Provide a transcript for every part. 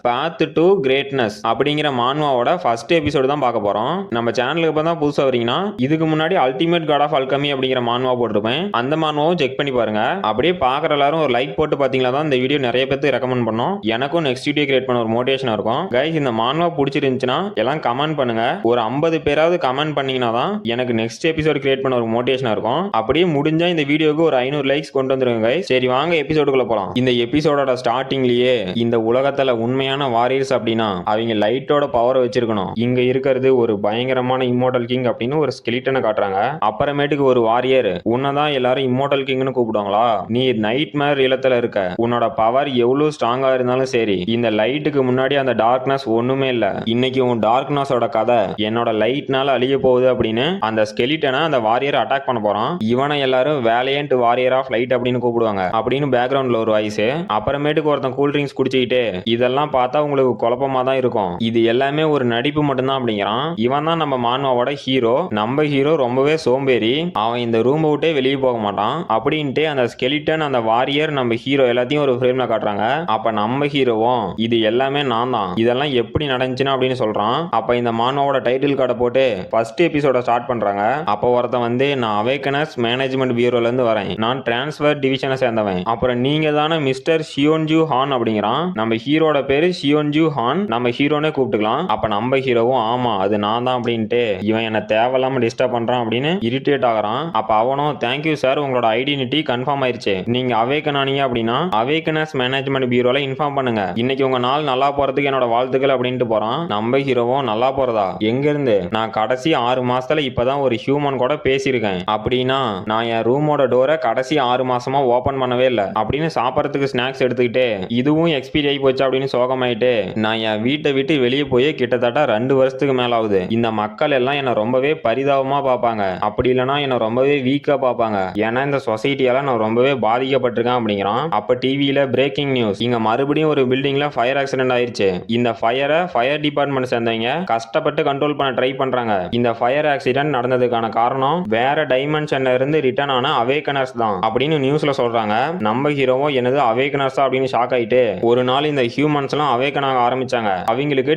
Path to greatness அப்படிங்கிற மான்வாவோட first episode தான் பார்க்க போறோம். நம்ம சேனலுக்கு இப்போ தான் புதுசா வரீங்கன்னா இதுக்கு முன்னாடி அல்டிமேட் காட் ஆஃப் அல்கமி அப்படிங்கிற மான்வா போட்டிருப்பேன். அந்த மான்வாவும் செக் பண்ணி பாருங்க. அப்படியே பார்க்குற எல்லாரும் ஒரு லைக் போட்டு பார்த்தீங்களா தான் இந்த வீடியோ நிறைய பேருக்கு ரெக்கமெண்ட் பண்ணோம். எனக்கும் நெக்ஸ்ட் வீடியோ கிரியேட் பண்ண ஒரு மோட்டிவேஷன் இருக்கும். கைஸ், இந்த மான்வா பிடிச்சிருந்துச்சுன்னா எல்லாம் கமெண்ட் பண்ணுங்க. ஒரு 50 பேராவது கமெண்ட் பண்ணீங்கன்னா தான் எனக்கு நெக்ஸ்ட் எபிசோடு கிரியேட் பண்ண ஒரு மோட்டிவேஷன் இருக்கும். அப்படியே முடிஞ்சா இந்த வீடியோக்கு ஒரு 500 லைக்ஸ் கொண்டு வந்துருங்க கைஸ். சரி, வாங்க எபிசோடுக்குள்ள போலாம். இந்த எபிசோடோட ஸ்டார்டிங்லயே இந்த உலகத்துல உண்மையான வாரியர்ஸ் அப்படின்னா அவங்க லைட்டோட பவரை வச்சிருக்கணும். இங்க இருக்கிறது ஒரு பயங்கரமான இம்மோர்டல் கிங் அப்படின்னு ஒரு ஸ்கெலிட்டனை காட்டுறாங்க. அப்புறமேட்டுக்கு ஒரு வாரியர், உன்னதான் எல்லாரும் இம்மோர்டல் கிங்னு கூப்பிடுவாங்களா? நீ நைட் மேர் இல்லத்துல இருக்க. உன்னோட பவர் எவ்வளவு ஸ்ட்ராங்கா இருந்தாலும் சரி, இந்த லைட்டுக்கு முன்னாடி அந்த டார்க்னஸ் ஒண்ணுமே இல்ல. இன்னைக்கு உன் டார்க்னஸோட கதை என்னோட லைட்னால அழிய போகுது அப்படின்னு அந்த ஸ்கெலிட்டனை அந்த வாரியர் அட்டாக் பண்ண போறான். இவனை எல்லாரும் வேலையன்ட் வாரியர் ஆஃப் லைட் அப்படின்னு கூப்பிடுவாங்க அப்படின்னு பேக்ரவுண்ட்ல ஒரு வாய்ஸ். அப்புறமேட்டுக்கு ஒருத்தன் கூல் ட்ரிங்க்ஸ் குடிச்சிக்கிட்டு இதெல்லாம் பார்த்தா உங்களுக்கு குழப்பமா தான் இருக்கும், இது எல்லாமே ஒரு நடிப்பு மட்டும்தான் அப்படிங்கிறான். இவன் தான் நம்ம மான்வாவோட ஹீரோ. நம்ம ஹீரோ ரொம்பவே சோம்பேறி. அவன் இந்த ரூம் விட்டே வெளியே போக மாட்டான். அப்படின்ட்டு அந்த ஸ்கெலிட்டன், அந்த வாரியர், நம்ம ஹீரோ எல்லாத்தையும் ஒரு ஃப்ரேம்ல காட்டுறாங்க. அப்ப நம்ம ஹீரோவும் இது எல்லாமே நான் தான், இதெல்லாம் எப்படி நடந்துச்சுன்னு அப்படின்னு சொல்றான். அப்ப இந்த மான்வாவோட டைட்டில் கார்டை போட்டு ஃபர்ஸ்ட் எபிசோட ஸ்டார்ட் பண்றாங்க. அப்போ ஒருத்தன் வந்து, நான் அவேக்கனஸ் மேனேஜ்மெண்ட் பியூரோல இருந்து வரேன், நான் டிரான்ஸ்ஃபர் டிவிஷனை சேர்ந்தவன். அப்புறம் நீங்க தானே மிஸ்டர் ஷியோன்ஜூ ஹான் அப்படிங்கிறான். நம்ம ஹீரோட பேரு ஷியோன்ஜூ ஹான், நம்ம ஹீரோனே கூப்பிட்டுக்கலாம். அப்ப நம்ம ஹீரோவும் ஆமா அது நான் தான் அப்படின்ட்டு இவன் என்ன தேவையில்லாம டிஸ்டர்ப் பண்றான் அப்படின்னு இரிட்டேட் ஆகிறான். அப்ப அவனும், தேங்க்யூ சார், உங்களோட ஐடென்டிட்டி கன்ஃபார்ம் ஆயிருச்சு. நீங்க அவேக்கன் ஆனீங்க அப்படின்னா அவேக்கனஸ் மேனேஜ்மெண்ட் பியூரோல இன்ஃபார்ம் பண்ணுங்க. இன்னைக்கு உங்க நாள் நல்லா போறதுக்கு என்னோட வாழ்த்துக்கள் அப்படின்ட்டு போறான். நம்ம ஹீரோவும், நல்லா போறதா? எங்க இருந்து? நான் கடைசி 6 மாசத்துல இப்பதான் ஒரு ஹியூமன் கூட பேசியிருக்கேன். அப்படின்னா நான் என் ரூமோட டோரை கடைசி 6 மாசமா ஓபன் பண்ணவே இல்லை அப்படின்னு சாப்பிட்றதுக்கு ஸ்நாக்ஸ் எடுத்துக்கிட்டு இதுவும் எக்ஸ்பீரி ஆகி போச்சு அப்படின்னு சோகமாயிட்டு, நான் என் வீட்டை விட்டு வெளியே போய் கிட்டத்தட்ட 2 வருஷத்துக்கு மேல ஆகுது. இந்த மக்கள் எல்லாம் என்ன ரொம்பவே பரிதாபமா பார்ப்பாங்க, அப்படி இல்லைன்னா என்ன ரொம்பவே வீக்கா பார்ப்பாங்க. ஏன்னா இந்த சொசைட்டியால நான் ரொம்பவே பாதிக்கப்பட்டிருக்கேன் அப்படிங்கிறான். அப்ப டிவியில பிரேக்கிங் நியூஸ், இங்க மறுபடியும் ஒரு பில்டிங்ல ஃபயர் ஆக்சிடென்ட் ஆயிருச்சு. இந்த ஃபயரை ஃபயர் டிபார்ட்மெண்ட் சேர்ந்தவங்க கஷ்டப்பட்டு கண்ட்ரோல் பண்ண ட்ரை பண்றாங்க. இந்த ஃபயர் ஆக்சிடென்ட் நடந்ததுக்கான காரணம் வேற டைமென்ஷன்ல இருந்து ரிட்டர்ன் ஆன அவேக்கனர்ஸ் தான் அப்படின்னு நியூஸ்ல சொல்றாங்க. நம்ம ஹீரோவும் என்னது அவேக்கனர்ஸா அப்படின்னு ஷாக் ஆயிட்டு, ஒரு நாள் இந்த ஹியூமன்ஸ் எல்லாம் அவேக்கன் ஆக ஆரம்பிச்சாங்க. அவங்களுக்கு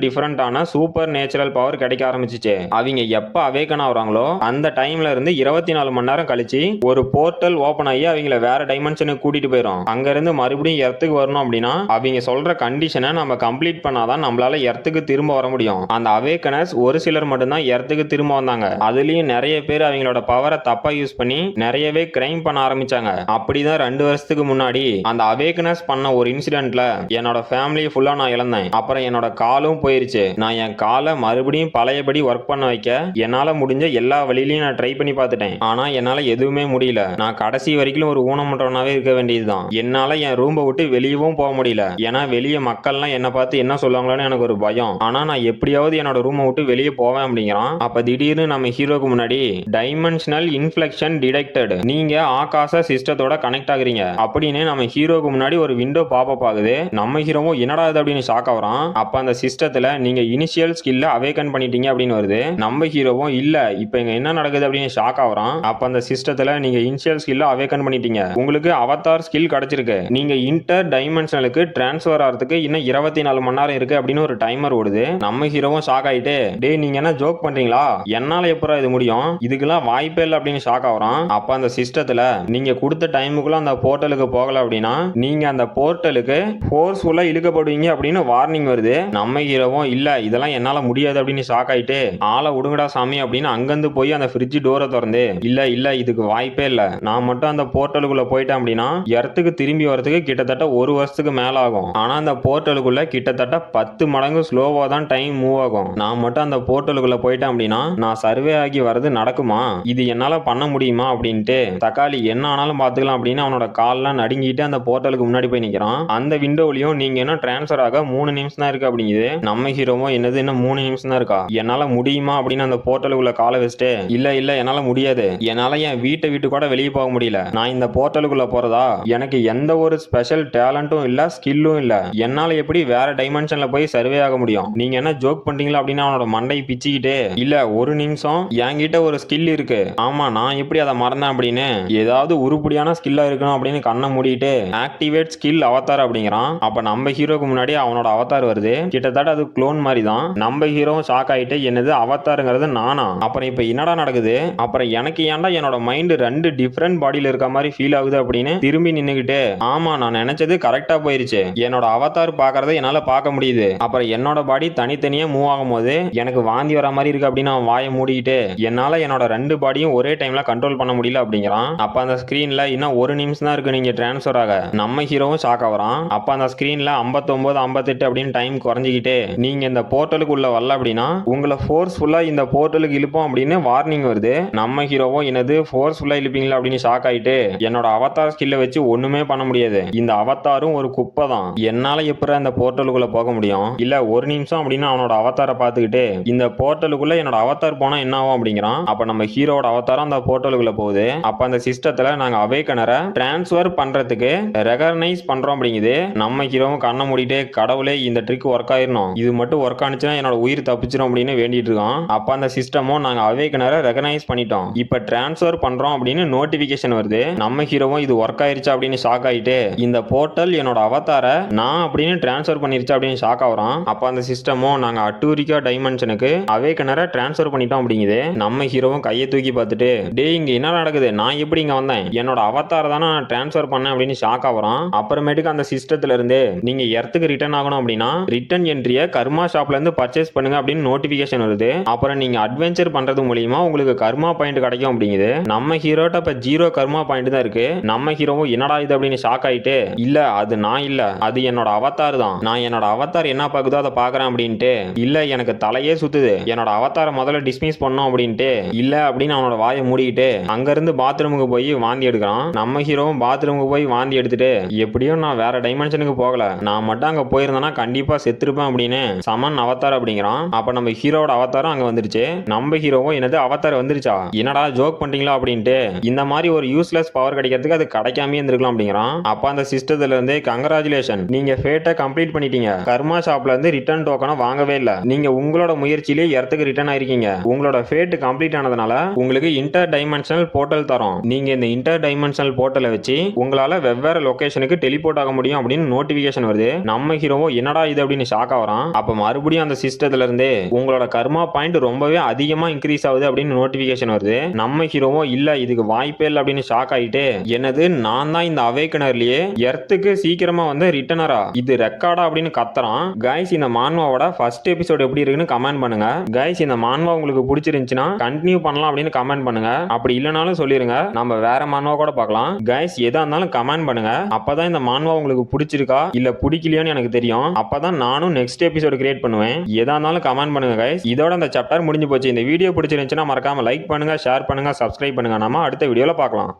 டிஃபரெண்டான சூப்பர் நேச்சுரல் பவர் கிடைக்க ஆரம்பிச்சிச்சு. அவங்க எப்ப அவேக்கன் ஆகுறாங்களோ அந்த டைம்ல இருந்து 24 மணி நேரம் கழிச்சு ஒரு போர்ட்டல் ஓபன் ஆகி அவங்கள வேற டைமென்ஷனுக்கு கூட்டிட்டு போயிடும். அங்க இருந்து மறுபடியும் எர்த்துக்கு வரணும் அப்படின்னா அவங்க சொல்ற கண்டிஷனை நம்ம கம்ப்ளீட் பண்ணாதான் நம்மளால எர்த்துக்கு திரும்ப வர முடியும். அந்த அவேக்கனர்ஸ் ஒரு சிலர் மட்டும்தான் எர்த்துக்கு திரும்ப வந்தாங்க. அதுலயும் நிறைய பேர் அவங்களோட பவரை தப்பா யூஸ் பண்ணி நிறையவே கிரைம் பண்ண ஆரம்பிச்சாங்க. அப்படிதான் 2 வருஷத்துக்கு முன்னாடி அந்த அவேக்கனர்ஸ் பண்ண ஒரு இன்சிடென்ட்ல என்னோட ஃபேமிலியை ஃபுல்லா நான் இழந்தேன். அப்புறம் என்னோட காலும் போயிருச்சு. நான் என் காலை மறுபடியும் பழையபடி ஒர்க் பண்ண வைக்க என்னால முடிஞ்ச எல்லா வழியிலையும் நான் ட்ரை பண்ணி பார்த்துட்டேன். ஆனா என்னால எதுவுமே முடியல. நான் கடைசி வரைக்கும் ஒரு ஊனமுற்றவனாவே இருக்க வேண்டியதுதான். என்னால என் ரூமை விட்டு வெளியவும் போக முடியல. ஏன்னா வெளியே மக்கள்லாம் என்ன பார்த்து என்ன சொல்லுவாங்களோன்னு எனக்கு ஒரு பயம். ஆனா நான் எப்படியாவது என்னோட ரூமை விட்டு வெளியே போவேன் அப்படிங்கிறான். அப்ப திடீர்னு நம்ம ஹீரோக்கு முன்னாடி டைமென்ஷனல் இன்ஃப்ளெக்ஷன் டிடெக்டட், நீங்க ஆகாச சிஸ்டத்தோட கனெக்ட் ஆகுறீங்க அப்படின்னு நம்ம ஹீரோக்கு முன்னாடி ஒரு விண்டோ பாப்பப் ஆகுது. நம்ம ஹீரோவும் என்னடா இது அப்படின்னு ஷாக் ஆகுறான். அப்ப அந்த சிஸ்டத்துல நீங்க இனிஷியல் ஸ்கில்ல அவேக்கன் பண்ணிட்டீங்க அப்படின்னு வருது. நம்ம ஹீரோவும் இல்ல இப்ப இங்க என்ன நடக்குது அப்படின்னு ஷாக் ஆகுறான். அப்ப அந்த சிஸ்டத்துல நீங்க இனிஷியல் ஸ்கில்ல அவேக்கன் பண்ணிட்டீங்க, உங்களுக்கு அவதார் ஸ்கில் கிடைச்சிருக்கு, நீங்க இன்டர் டைமென்ஷனலுக்கு டிரான்ஸ்ஃபர் ஆகிறதுக்கு இன்னும் 24 மணி நேரம் இருக்கு அப்படின்னு ஒரு டைமர் ஓடுது. நம்ம ஹீரோவும் ஷாக் ஆயிட்டு, டே நீங்க என்ன ஜோக் பண்றீங்களா, என்னால எப்பரா இது முடியும், இதுக்கெல்லாம் வாய்ப்பே இல்லை அப்படின்னு ஷாக் ஆகுறான். அப்ப அந்த சிஸ்டத்துல நீங்க கொடுத்த டைமுக்குள்ள அந்த போர்ட்டலுக்கு போகல அப்படின்னா நீங்க அந்த போர்ட்டலுக்கு ஃபோர்ஸ்ஃபுல்லா இழுக்கப்படுவீங்க அப்படின்னு வார்னிங் வருது. நம்ம ஹீரோவும் இல்ல இதெல்லாம் என்னால முடியாது அப்படின்னு ஷாக் ஆயிட்டு, ஆளை விடுங்கடா சாமி அப்படின்னு அங்கிருந்து போய் அந்த ஃப்ரிட்ஜ் டோரை திறந்து, இல்ல இதுக்கு வாய்ப்பே இல்ல, நான் மட்டும் அந்த போர்ட்டலுக்குள்ள போயிட்டேன் அப்படின்னா எர்த்துக்கு திரும்பி வரதுக்கு கிட்டத்தட்ட 1 வருஷத்துக்கு மேல ஆகும். ஆனா அந்த போர்ட்டலுக்குள்ள கிட்டத்தட்ட 10 மடங்கு ஸ்லோவா தான் டைம் மூவ் ஆகும். நான் மட்டும் அந்த போர்ட்டலுக்குள்ள போயிட்டேன் அப்படின்னா நான் சர்வே ஆகி வர்றது நடக்குமா, இது என்னால பண்ண முடியுமா அப்படின்ட்டு தக்காளி என்ன ஆனாலும் பாத்துக்கலாம் அப்படின்னு அவனோட கால்லாம் நடுங்கிட்டு அந்த போர்ட்டலுக்கு முன்னாடி போய் நிக்கிறான். அந்த விண்டோவிலையும் நீங்க என்ன டிரான்ஸ்ஃபர் ஆக 3 நிமிஷம் தான் இருக்கு அப்படிங்குது. நம்ம ஹீரோவும் என்னது இன்னும் 3 நிமிஷம் தான் இருக்கா, என்னால முடியுமா அப்படின்னு அந்த போர்ட்டலுக்குள்ள காலை வச்சுட்டு, இல்ல என்னால முடியாது, என்னால என் வீட்டை விட்டு கூட வெளியே போக முடியல, நான் இந்த போர்ட்டலுக்குள்ள போறதா எனக்கு எந்த ஒரு ஸ்பெஷல் டேலண்ட்டும் இல்ல ஸ்கில்லும் இல்ல, என்னால எப்படி வேற டைமென்ஷன்ல போய் சர்வே ஆக முடியும், நீங்க என்ன ஜோக் பண்றீங்களா அப்படின்னு அவனோட மண்டை பிச்சுக்கிட்டு, இல்ல 1 நிமிஷம் என்கிட்ட ஒரு ஸ்கில் இருக்கு, ஆமா நான் எப்படி அதை மறந்தேன் அப்படின்னு ஏதாவது உருப்படியான ஸ்கில்லா இருக்கணும் அப்படின்னு கண்ணை மூடிட்டு ஆக்டிவேட் ஸ்கில் அவதார் அப்படிங்கிறான். அப்ப நம்ம ஹீரோக்கு முன்னாடி அவனோட அவதார் வருது. கிட்டத்தட்ட அது க்ளோன் மாதிரி தான். நம்ம ஹீரோவும் ஷாக் ஆயிட்டு என்னது அவதாருங்கிறது நானா? அப்புறம் இப்ப என்னடா நடக்குது? அப்புறம் எனக்கு ஏன்டா என்னோட மைண்ட் 2 டிஃபரெண்ட் பாடியில இருக்க மாதிரி ஃபீல் ஆகுது அப்படின்னு திரும்பி நின்னுகிட்டு ஆமா நான் நினைச்சது கரெக்டா போயிருச்சு. என்னோட அவதார் பாக்குறதை என்னால பார்க்க முடியுது. அப்புறம் என்னோட பாடி தனித்தனியா மூவ் ஆகும் போது எனக்கு வாந்தி வர மாதிரி இருக்கு அப்படின்னு அவன் வாயை மூடிக்கிட்டு என்னால என்னோட 2 பாடியும் ஒரே டைம்ல கண்ட்ரோல் பண்ண முடியல அப்படிங்கிறான். அப்ப அந்த ஸ்கிரீன்ல இன்னும் 1 நிமிஷம் தான் இருக்கு நீங்க டிரான்ஸ்ஃபர் ஆக. நம்ம ஹீரோவும் ஷாக் ஆகுறான். அப்ப அந்த ஸ்கிரீன்ல 59 58 அப்படின்னு டைம் குறைஞ்சிக்கிட்டு நீங்க இந்த போர்ட்டலுக்கு உள்ள வரல அப்படின்னா உங்களை ஃபோர்ஸ்ஃபுல்லா இந்த போர்ட்டலுக்கு இழுப்போம் அப்படின்னு வார்னிங் வருது. நம்ம ஹீரோவும் என்னது ஃபோர்ஸ்ஃபுல்லா இழுப்பீங்களா அப்படின்னு ஷாக் ஆயிட்டு என்னோட அவதார் ஸ்கில்ல வச்சு ஒண்ணுமே பண்ண முடியாது. இந்த அவதாரும் ஒரு குப்பை தான். என்னால எப்படி அந்த போர்ட்டலுக்குள்ள போக முடியும்? இல்ல 1 நிமிஷம் அப்படின்னு அவனோட அவதாரை பார்த்துக்கிட்டு இந்த போர்ட்டலுக்குள்ள என்னோட அவதார் போனா என்ன ஆகும் அப்படிங்கிறான். அப்ப நம்ம ஹீரோட அவதாரம் அந்த போர்ட்டலுக்குள்ள போகுது. அப்ப அந்த சிஸ்டத்துல நாங்க அவேக்கனரை டிரான்ஸ்ஃபர் பண்றதுக்கு ரெகக்னைஸ் பண்றோம் அப்படிங்குது. நம்ம ஹீரோவும் கண்ணை மூடிட்டு கடவுளே இந்த ட்ரிக் ஒர்க் ஆயிரணும், இது மட்டும் ஒர்க் ஆனிச்சுன்னா என்னோட உயிர் தப்பிச்சிடும் அப்படின்னு வேண்டிட்டு இருக்கோம். அப்ப அந்த சிஸ்டமும் நாங்க அவேக்கனரை ரெகக்னைஸ் பண்ணிட்டோம், இப்ப டிரான்ஸ்ஃபர் பண்றோம் அப்படின்னு நோட்டிபிகேஷன் வருது. நம்ம ஹீரோவும் இது ஒர்க் ஆயிருச்சா அப்படின்னு ஷாக் ஆயிட்டு இந்த போர்ட்டல் என்னோட அவதாரை நான் அப்படின்னு டிரான்ஸ்ஃபர் பண்ணிருச்சா அப்படின்னு ஷாக் ஆகுறான். அப்ப அந்த சிஸ்டமும் நாங்க அட்டூரிக்கா டைமென்ஷனுக்கு அவேக்கனரை டிரான்ஸ்ஃபர் பண்ணிட்டோம் அப்படிங்குது. நம்ம ஹீரோவும் கையை தூக்கி பார்த்துட்டு டேய் இங்க என்ன நடக்குது, நான் எப்படி இங்க வந்தேன், என்னோட அவதாரை தானே நான் டிரான்ஸ்ஃபர் பண்ணேன் அப்படின்னு ஷாக் ஆகுறான். அப்புறமேட்டுக்கு அந்த சிஸ்டத்துல இருந்து நீங்க எர்த்துக்கு ரிட்டர்ன் ஆகணும் அப்படின்னா ரிட்டர்ன் என்ட்ரியை கர்மா ஷாப்ல இருந்து பர்ச்சேஸ் பண்ணுங்க அப்படின்னு நோட்டிபிகேஷன் வருது. அப்புறம் நீங்க அட்வென்ச்சர் பண்றது மூலியமா உங்களுக்கு கர்மா பாயிண்ட் கிடைக்கும் அப்படிங்குது. நம்ம ஹீரோட்ட இப்ப 0 கர்மா பாயிண்ட் தான் இருக்கு. நம்ம ஹீரோவும் என்னடா இது அப்படின்னு ஷாக் ஆயிட்டு இல்ல அது நான் இல்ல, அது என்னோட அவதார் தான், நான் என்னோட அவதார் என்ன பாக்குதோ அதை பாக்குறேன் அப்படின்ட்டு இல்ல எனக்கு தலையே சுத்துது, என்னோட அவதாரை முதல்ல டிஸ்மிஸ் பண்ணோம் அப்படின்ட்டு இல்ல அப்படின்னு அவனோட வாயை மூடிக்கிட்டு அங்க இருந்து பாத்ரூமுக்கு போய் வாந்தி எடுக்கிறான். நம்ம ஹீரோவும் பாத்ரூமுக்கு போய் வாந்தி எடுத்துட்டு எப்படியும் நான் வேற டைமென்ஷனுக்கு போகல, நான் மட்டும் அங்க போயிருந்தேன்னா கண்டிப்பா செத்துருப்பேன் அப்படின்னு சமன் அவதார் அப்படிங்கிறான். அப்ப நம்ம ஹீரோட அவதாரம் அங்க வந்துருச்சு. நம்ம ஹீரோவும் என்னது அவதார் வந்துருச்சா, என்னடா ஜோக் பண்றீங்களா அப்படின்ட்டு இந்த மாதிரி ஒரு யூஸ்லெஸ் பவர் கிடைக்கிறதுக்கு அது கிடைக்காம இருந்திருக்கலாம் அப்படிங்கிறான். அப்ப அந்த சிஸ்டத்துல இருந்து கங்கராச்சுலேஷன் நீங்க ஃபேட்டை கம்ப்ளீட் பண்ணிட்டீங்க, கர்மா ஷாப்ல இருந்து ரிட்டர்ன் டோக்கனை வாங்கவே இல்ல, நீங்க உங்களோட முயற்சியிலே எர்த்துக்கு ரிட்டர்ன் ஆயிருக்கீங்க, உங்களோட ஃபேட் கம்ப்ளீட் ஆனதுனால உங்களுக்கு இன்டர் டைமென்ஷனல் போர்ட்டல் தரோம், நீங்க இந்த இன்டர் டைமென்ஷனல் போர்ட்டலை வச்சு உங்களால வெவ்வேறு லொகேஷனுக்கு டெலிபோர்ட் ஆக முடியும் அப்படின்னு நோட்டிபிகேஷன் வருது. நம்ம ஹீரோவோ என்னடா இது அப்படின்னு ஷாக் ஆகுறான். அப்ப மறுபடியும் அந்த சிஸ்டத்துல இருந்து உங்களோட கர்மா பாயிண்ட் ரொம்பவே அதிகமா இன்க்ரீஸ் ஆகுது அப்படின்னு நோட்டிபிகேஷன் வருது. நம்ம ஹீரோவோ இல்ல இதுக்கு வாய்ப்பே இல்லை அப்படின்னு ஷாக் ஆயிட்டு என்னது நான் தான் இந்த அவேக்கனர்லயே எர்த்துக்கு சீக்கிரமா வந்து ரிட்டனரா, இது ரெக்கார்டா அப்படின்னு கத்துறான். கைஸ் இந்த மான்வாவோட ஃபர்ஸ்ட் எபிசோட் எப்படி இருக்குன்னு கமெண்ட் பண்ணுங்க. கைஸ் இந்த மான்வா உங்களுக்கு பிடிச்சிருந்துச்சுன்னா கண்டினியூ பண்ணலாம் அப்படின்னு கமெண்ட் பண்ணுங்க. அப்படி இல்லைனாலும் சொல்லிருங்க, நம்ம வேற மான்வா கூட பார்க்கலாம். கைஸ் எதா இருந்தாலும் கமெண்ட் பண்ணுங்க. அப்பதான் இந்த மான்வா உங்களுக்கு பிடிச்சிருக்கா இல்ல பிடிக்கலையான்னு எனக்கு தெரியும். அப்பதான் நானும் நெக்ஸ்ட் எபிசோட் கிரியேட் பண்ணுவேன். எதா இருந்தாலும் கமெண்ட் பண்ணுங்க கைஸ். இதோட இந்த சாப்டர் முடிஞ்சு போச்சு. இந்த வீடியோ பிடிச்சிருந்துச்சுன்னா மறக்காம லைக் பண்ணுங்க, ஷேர் பண்ணுங்க, சப்ஸ்கிரைப் பண்ணுங்க. நாம அடுத்த வீடியோல பார்க்கலாம்.